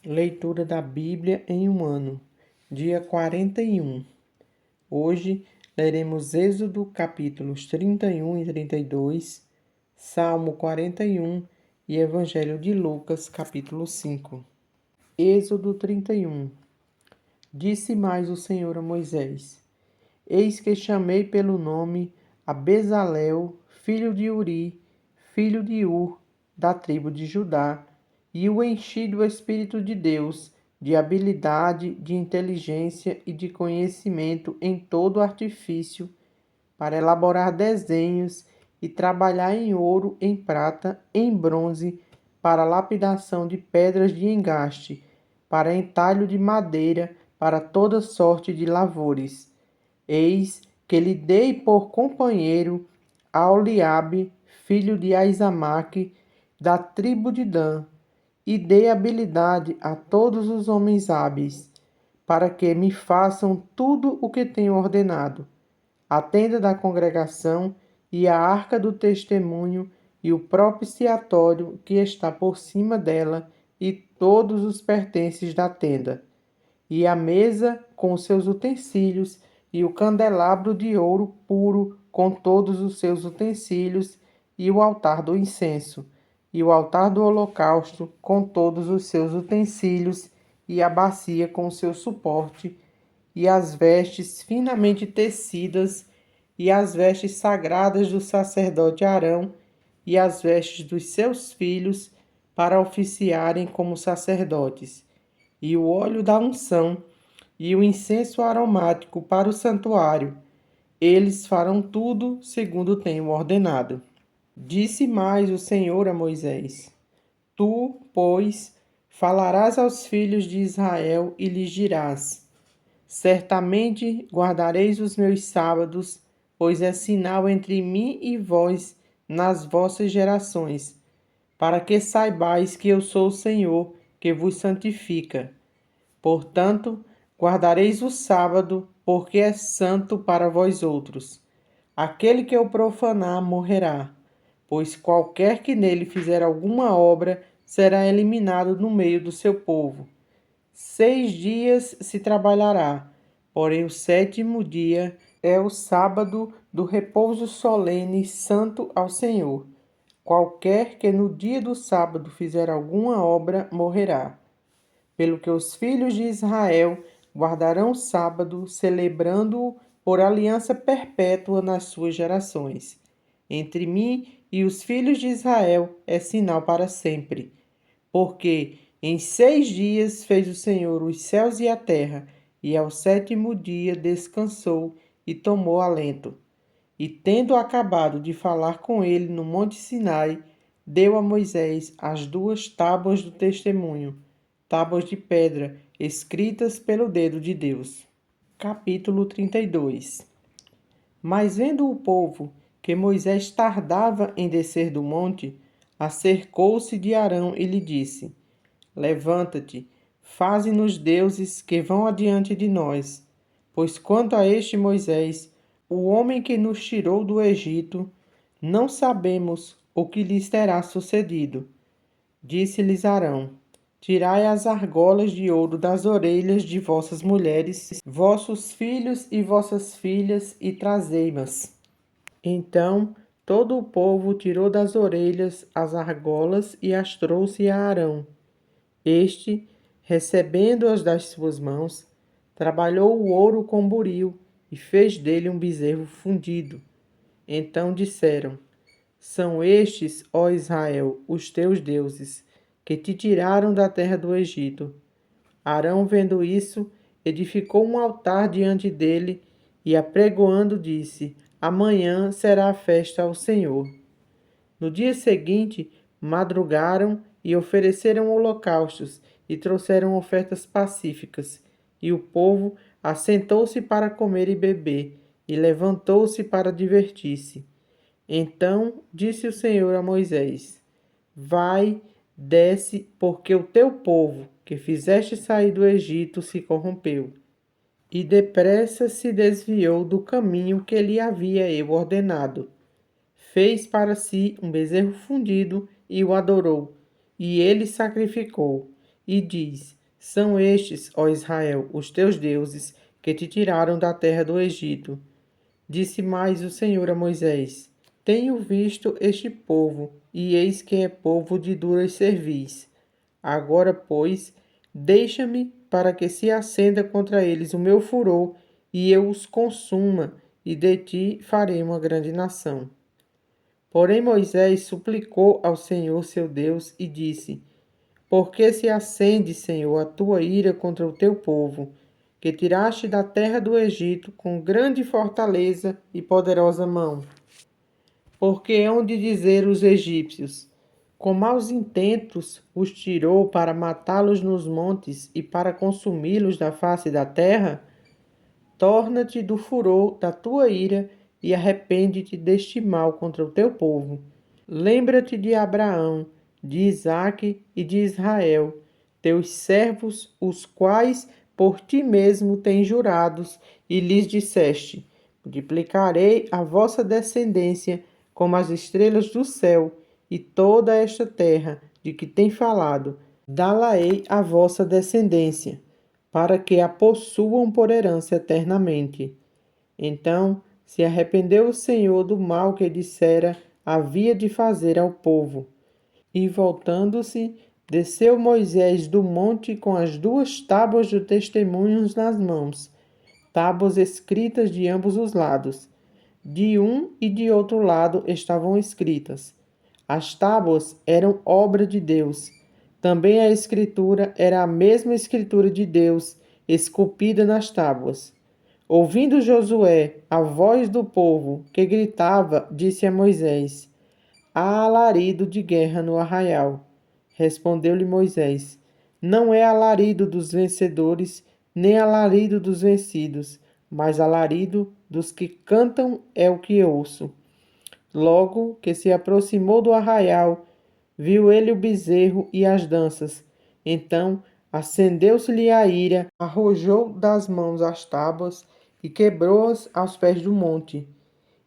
Leitura da Bíblia em um ano, dia 41. Hoje leremos Êxodo capítulos 31 e 32, Salmo 41 e Evangelho de Lucas capítulo 5. Êxodo 31. Disse mais o Senhor a Moisés: Eis que chamei pelo nome a Bezalel, filho de Uri, filho de Ur, da tribo de Judá, e o enchi do Espírito de Deus, de habilidade, de inteligência e de conhecimento em todo artifício, para elaborar desenhos e trabalhar em ouro, em prata, em bronze, para lapidação de pedras de engaste, para entalho de madeira, para toda sorte de lavores. Eis que lhe dei por companheiro a Oliabe, filho de Aizamaque, da tribo de Dan, e dei habilidade a todos os homens hábeis, para que me façam tudo o que tenho ordenado: a tenda da congregação e a arca do testemunho e o propiciatório que está por cima dela e todos os pertences da tenda, e a mesa com os seus utensílios e o candelabro de ouro puro com todos os seus utensílios e o altar do incenso e o altar do holocausto com todos os seus utensílios e a bacia com o seu suporte e as vestes finamente tecidas e as vestes sagradas do sacerdote Arão e as vestes dos seus filhos para oficiarem como sacerdotes, e o óleo da unção e o incenso aromático para o santuário. Eles farão tudo segundo tenho ordenado. Disse mais o Senhor a Moisés: Tu, pois, falarás aos filhos de Israel e lhes dirás: Certamente guardareis os meus sábados, pois é sinal entre mim e vós nas vossas gerações, para que saibais que eu sou o Senhor, que vos santifica. Portanto, guardareis o sábado, porque é santo para vós outros. Aquele que o profanar morrerá, pois qualquer que nele fizer alguma obra será eliminado no meio do seu povo. 6 dias se trabalhará, porém o 7º dia é o sábado do repouso solene santo ao Senhor. Qualquer que no dia do sábado fizer alguma obra morrerá. Pelo que os filhos de Israel guardarão o sábado, celebrando-o por aliança perpétua nas suas gerações. Entre mim e os filhos de Israel é sinal para sempre. Porque em 6 dias fez o Senhor os céus e a terra, e ao 7º dia descansou e tomou alento. E tendo acabado de falar com ele no monte Sinai, deu a Moisés as 2 tábuas do testemunho, tábuas de pedra, escritas pelo dedo de Deus. Capítulo 32. Mas vendo o povo que Moisés tardava em descer do monte, acercou-se de Arão e lhe disse: Levanta-te, faze-nos deuses que vão adiante de nós. Pois quanto a este Moisés, o homem que nos tirou do Egito, não sabemos o que lhes terá sucedido. Disse-lhes Arão: Tirai as argolas de ouro das orelhas de vossas mulheres, vossos filhos e vossas filhas, e trazei-mas. Então todo o povo tirou das orelhas as argolas e as trouxe a Arão. Este, recebendo-as das suas mãos, trabalhou o ouro com buril e fez dele um bezerro fundido. Então disseram: São estes, ó Israel, os teus deuses, que te tiraram da terra do Egito. Arão, vendo isso, edificou um altar diante dele e, apregoando, disse: Amanhã será a festa ao Senhor. No dia seguinte, madrugaram e ofereceram holocaustos e trouxeram ofertas pacíficas. E o povo assentou-se para comer e beber, e levantou-se para divertir-se. Então disse o Senhor a Moisés: Vai, desce, porque o teu povo, que fizeste sair do Egito, se corrompeu. E depressa se desviou do caminho que lhe havia eu ordenado. Fez para si um bezerro fundido e o adorou, e ele sacrificou. E diz: São estes, ó Israel, os teus deuses, que te tiraram da terra do Egito. Disse mais o Senhor a Moisés: Tenho visto este povo, e eis que é povo de duras cerviz. Agora, pois, deixa-me para que se acenda contra eles o meu furor, e eu os consuma, e de ti farei uma grande nação. Porém Moisés suplicou ao Senhor seu Deus e disse: Por que se acende, Senhor, a tua ira contra o teu povo, que tiraste da terra do Egito com grande fortaleza e poderosa mão? Porque hão de dizer os egípcios: Com maus intentos os tirou para matá-los nos montes e para consumi-los da face da terra? Torna-te do furor da tua ira e arrepende-te deste mal contra o teu povo. Lembra-te de Abraão, de Isaque e de Israel, teus servos, os quais por ti mesmo tens jurados, e lhes disseste: Multiplicarei a vossa descendência como as estrelas do céu, e toda esta terra de que tem falado, dá-la-ei à vossa descendência, para que a possuam por herança eternamente. Então se arrependeu o Senhor do mal que dissera havia de fazer ao povo. E voltando-se, desceu Moisés do monte com as 2 tábuas de testemunhos nas mãos, tábuas escritas de ambos os lados. De um e de outro lado estavam escritas. As tábuas eram obra de Deus. Também a escritura era a mesma escritura de Deus, esculpida nas tábuas. Ouvindo Josué a voz do povo que gritava, disse a Moisés: Há alarido de guerra no arraial. Respondeu-lhe Moisés: Não é alarido dos vencedores, nem alarido dos vencidos, mas alarido dos que cantam é o que ouço. Logo que se aproximou do arraial, viu ele o bezerro e as danças. Então acendeu-se-lhe a ira, arrojou das mãos as tábuas e quebrou-as aos pés do monte.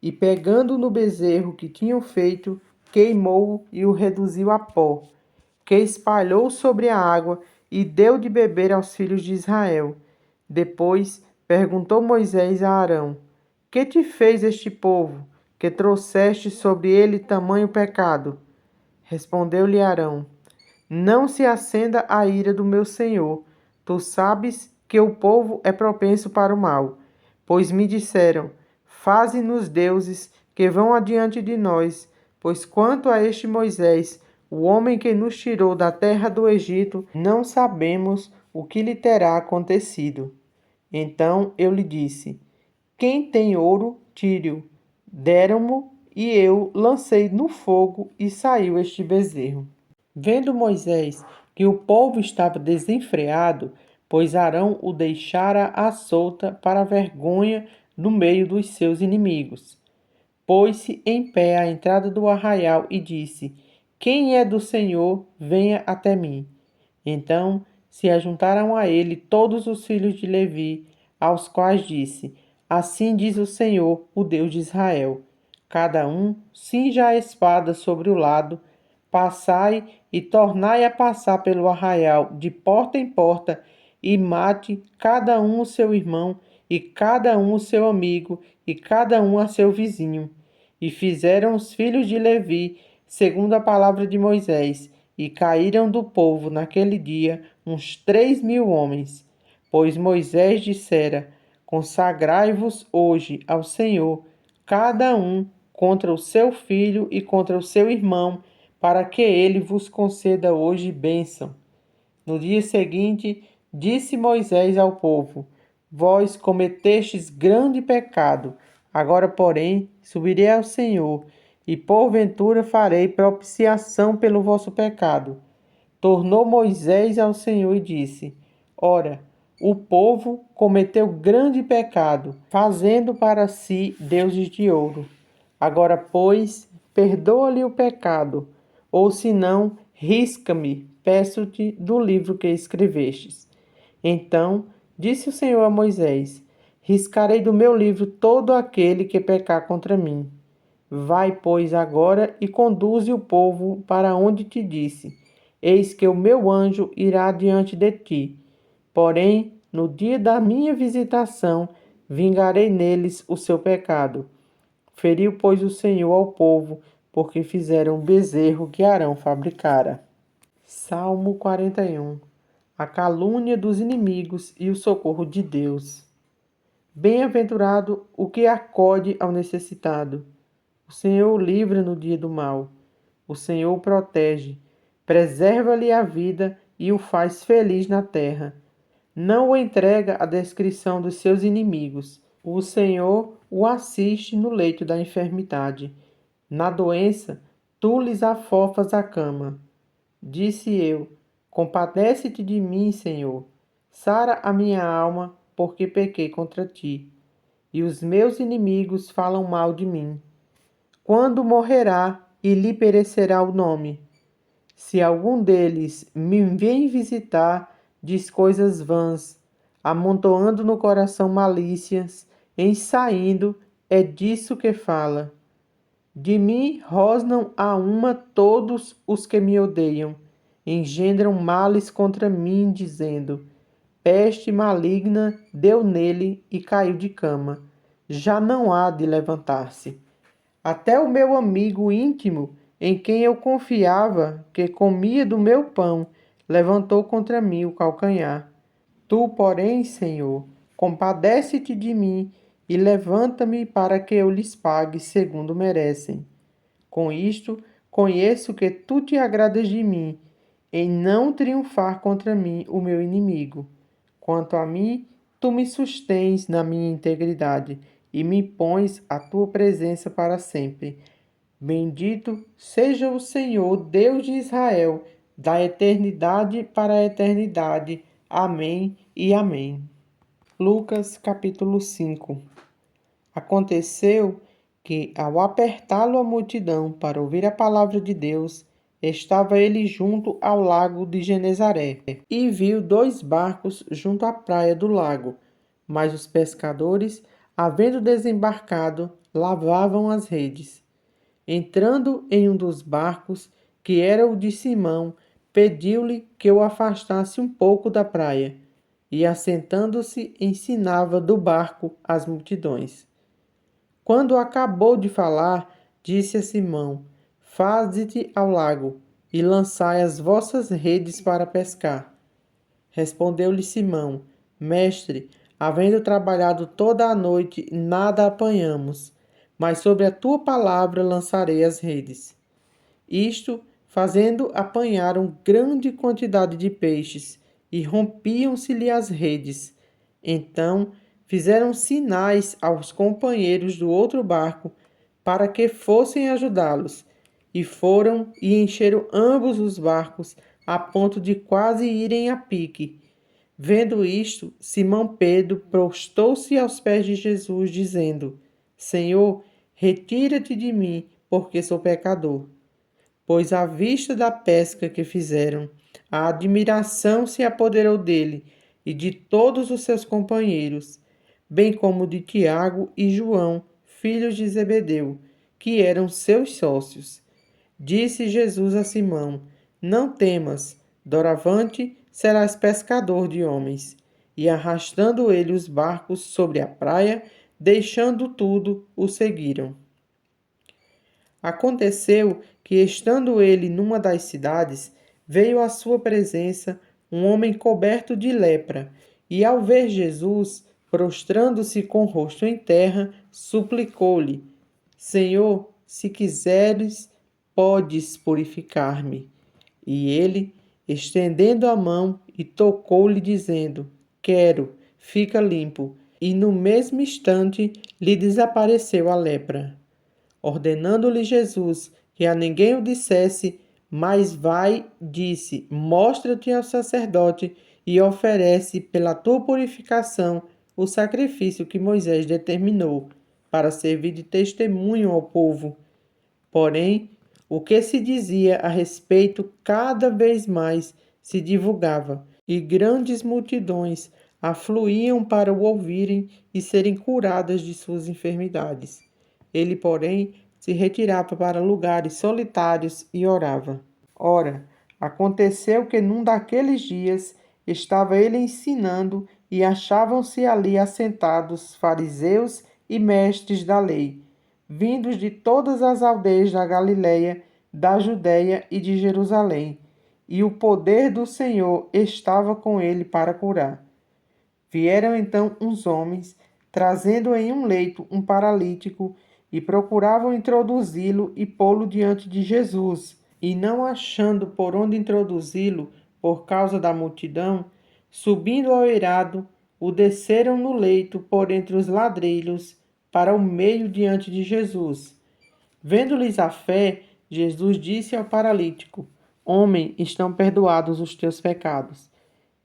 E pegando no bezerro que tinham feito, queimou-o e o reduziu a pó, que espalhou sobre a água e deu de beber aos filhos de Israel. Depois perguntou Moisés a Arão: Que te fez este povo, que trouxeste sobre ele tamanho pecado? Respondeu-lhe Arão: Não se acenda a ira do meu senhor. Tu sabes que o povo é propenso para o mal. Pois me disseram: Faze-nos deuses que vão adiante de nós. Pois quanto a este Moisés, o homem que nos tirou da terra do Egito, não sabemos o que lhe terá acontecido. Então eu lhe disse: Quem tem ouro, tire-o. Deram-mo e eu lancei no fogo e saiu este bezerro. Vendo Moisés que o povo estava desenfreado, pois Arão o deixara à solta para a vergonha no meio dos seus inimigos, pôs-se em pé à entrada do arraial e disse: Quem é do Senhor, venha até mim. Então se ajuntaram a ele todos os filhos de Levi, aos quais disse: Assim diz o Senhor, o Deus de Israel: Cada um cinja a espada sobre o lado, passai e tornai a passar pelo arraial de porta em porta, e mate cada um o seu irmão, e cada um o seu amigo, e cada um a seu vizinho. E fizeram os filhos de Levi, segundo a palavra de Moisés, e caíram do povo naquele dia uns 3.000 homens. Pois Moisés dissera: Consagrai-vos hoje ao Senhor, cada um contra o seu filho e contra o seu irmão, para que ele vos conceda hoje bênção. No dia seguinte, disse Moisés ao povo: Vós cometestes grande pecado. Agora, porém, subirei ao Senhor, e porventura farei propiciação pelo vosso pecado. Tornou Moisés ao Senhor e disse: Ora, o povo cometeu grande pecado, fazendo para si deuses de ouro. Agora, pois, perdoa-lhe o pecado, ou se não, risca-me, peço-te, do livro que escrevestes. Então disse o Senhor a Moisés: Riscarei do meu livro todo aquele que pecar contra mim. Vai, pois, agora e conduze o povo para onde te disse. Eis que o meu anjo irá diante de ti, Porém, no dia da minha visitação, vingarei neles o seu pecado. Feriu, pois, o Senhor ao povo, porque fizeram o bezerro que Arão fabricara. Salmo 41. A calúnia dos inimigos e o socorro de Deus. Bem-aventurado o que acode ao necessitado. O Senhor o livra no dia do mal. O Senhor o protege, preserva-lhe a vida e o faz feliz na terra. Não o entrega à descrição dos seus inimigos. O Senhor o assiste no leito da enfermidade. Na doença, tu lhes afofas a cama. Disse eu: compadece-te de mim, Senhor. Sara a minha alma, porque pequei contra ti. E os meus inimigos falam mal de mim. Quando morrerá e lhe perecerá o nome? Se algum deles me vem visitar, diz coisas vãs, amontoando no coração malícias, ensaindo, é disso que fala. De mim rosnam a uma todos os que me odeiam, engendram males contra mim, dizendo: peste maligna deu nele e caiu de cama, já não há de levantar-se. Até o meu amigo íntimo, em quem eu confiava, que comia do meu pão, levantou contra mim o calcanhar. Tu, porém, Senhor, compadece-te de mim e levanta-me para que eu lhes pague segundo merecem. Com isto, conheço que tu te agradas de mim, em não triunfar contra mim o meu inimigo. Quanto a mim, tu me sustens na minha integridade e me pões à tua presença para sempre. Bendito seja o Senhor, Deus de Israel, da eternidade para a eternidade. Amém e amém. Lucas capítulo 5. Aconteceu que, ao apertá-lo a multidão para ouvir a palavra de Deus, estava ele junto ao lago de Genezaré, e viu 2 barcos junto à praia do lago, mas os pescadores, havendo desembarcado, lavavam as redes. Entrando em um dos barcos, que era o de Simão, pediu-lhe que o afastasse um pouco da praia, e assentando-se ensinava do barco as multidões. Quando acabou de falar, disse a Simão: faze-te ao lago e lançai as vossas redes para pescar. Respondeu-lhe Simão: Mestre, havendo trabalhado toda a noite, nada apanhamos, mas sobre a tua palavra lançarei as redes. Isto fazendo, apanharam grande quantidade de peixes, e rompiam-se-lhe as redes. Então fizeram sinais aos companheiros do outro barco para que fossem ajudá-los, e foram e encheram ambos os barcos a ponto de quase irem a pique. Vendo isto, Simão Pedro prostou-se aos pés de Jesus, dizendo: Senhor, retira-te de mim, porque sou pecador. Pois à vista da pesca que fizeram, a admiração se apoderou dele e de todos os seus companheiros, bem como de Tiago e João, filhos de Zebedeu, que eram seus sócios. Disse Jesus a Simão: Não temas, doravante serás pescador de homens. E arrastando ele os barcos sobre a praia, deixando tudo, o seguiram. Aconteceu que, estando ele numa das cidades, veio à sua presença um homem coberto de lepra, e ao ver Jesus, prostrando-se com o rosto em terra, suplicou-lhe: Senhor, se quiseres, podes purificar-me. E ele, estendendo a mão, e tocou-lhe, dizendo: Quero, fica limpo. E no mesmo instante lhe desapareceu a lepra. Ordenando-lhe Jesus que a ninguém o dissesse, mas vai, disse: Mostra-te ao sacerdote e oferece pela tua purificação o sacrifício que Moisés determinou, para servir de testemunho ao povo. Porém, o que se dizia a respeito cada vez mais se divulgava, e grandes multidões afluíam para o ouvirem e serem curadas de suas enfermidades. Ele, porém, se retirava para lugares solitários e orava. Ora, aconteceu que num daqueles dias, estava ele ensinando e achavam-se ali assentados fariseus e mestres da lei, vindos de todas as aldeias da Galiléia, da Judéia e de Jerusalém, e o poder do Senhor estava com ele para curar. Vieram então uns homens, trazendo em um leito um paralítico, e procuravam introduzi-lo e pô-lo diante de Jesus. E não achando por onde introduzi-lo, por causa da multidão, subindo ao eirado, o desceram no leito por entre os ladrilhos, para o meio diante de Jesus. Vendo-lhes a fé, Jesus disse ao paralítico: Homem, estão perdoados os teus pecados.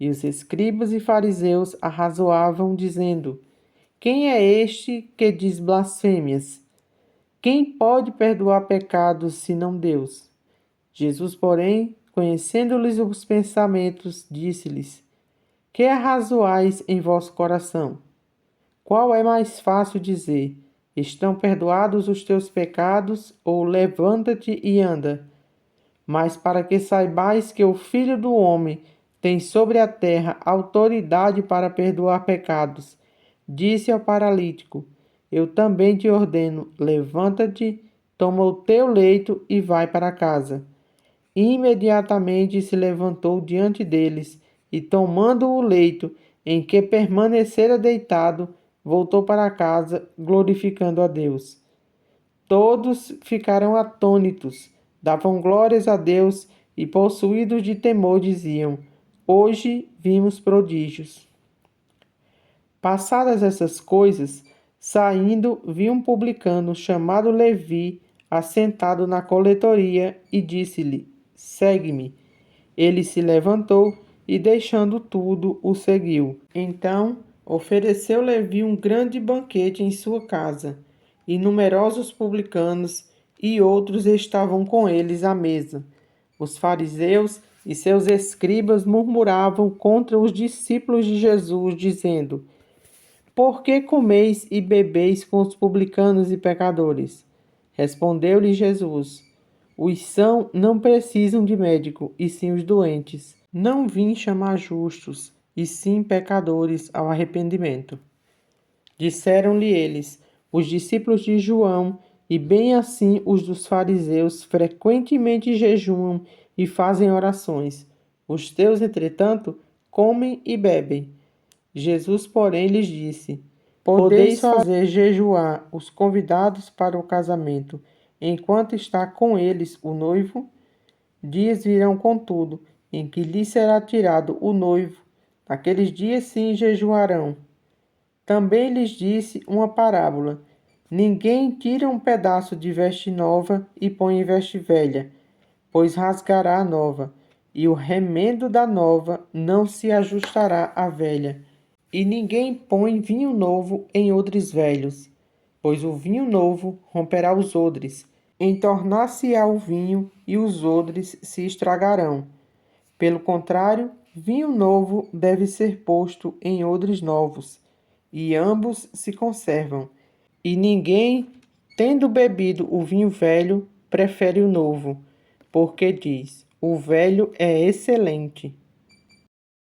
E os escribas e fariseus arrazoavam, dizendo: Quem é este que diz blasfêmias? Quem pode perdoar pecados senão Deus? Jesus, porém, conhecendo-lhes os pensamentos, disse-lhes: Que arrazoais em vosso coração? Qual é mais fácil dizer: Estão perdoados os teus pecados, ou levanta-te e anda? Mas para que saibais que o Filho do Homem tem sobre a terra autoridade para perdoar pecados, disse ao paralítico: Eu também te ordeno, levanta-te, toma o teu leito e vai para casa. Imediatamente se levantou diante deles e, tomando o leito em que permanecera deitado, voltou para casa, glorificando a Deus. Todos ficaram atônitos, davam glórias a Deus e, possuídos de temor, diziam: Hoje vimos prodígios. Passadas essas coisas, saindo, vi um publicano chamado Levi assentado na coletoria e disse-lhe: Segue-me. Ele se levantou e, deixando tudo, o seguiu. Então ofereceu Levi um grande banquete em sua casa, e numerosos publicanos e outros estavam com eles à mesa. Os fariseus e seus escribas murmuravam contra os discípulos de Jesus, dizendo: Por que comeis e bebeis com os publicanos e pecadores? Respondeu-lhe Jesus: Os sãos não precisam de médico, e sim os doentes. Não vim chamar justos, e sim pecadores ao arrependimento. Disseram-lhe eles: Os discípulos de João, e bem assim os dos fariseus, frequentemente jejuam e fazem orações. Os teus, entretanto, comem e bebem. Jesus, porém, lhes disse: Podeis fazer jejuar os convidados para o casamento, enquanto está com eles o noivo? Dias virão, contudo, em que lhes será tirado o noivo. Naqueles dias sim jejuarão. Também lhes disse uma parábola: Ninguém tira um pedaço de veste nova e põe em veste velha, pois rasgará a nova, e o remendo da nova não se ajustará à velha. E ninguém põe vinho novo em odres velhos, pois o vinho novo romperá os odres, entornar-se-á o vinho e os odres se estragarão. Pelo contrário, vinho novo deve ser posto em odres novos, e ambos se conservam. E ninguém, tendo bebido o vinho velho, prefere o novo, porque diz: o velho é excelente.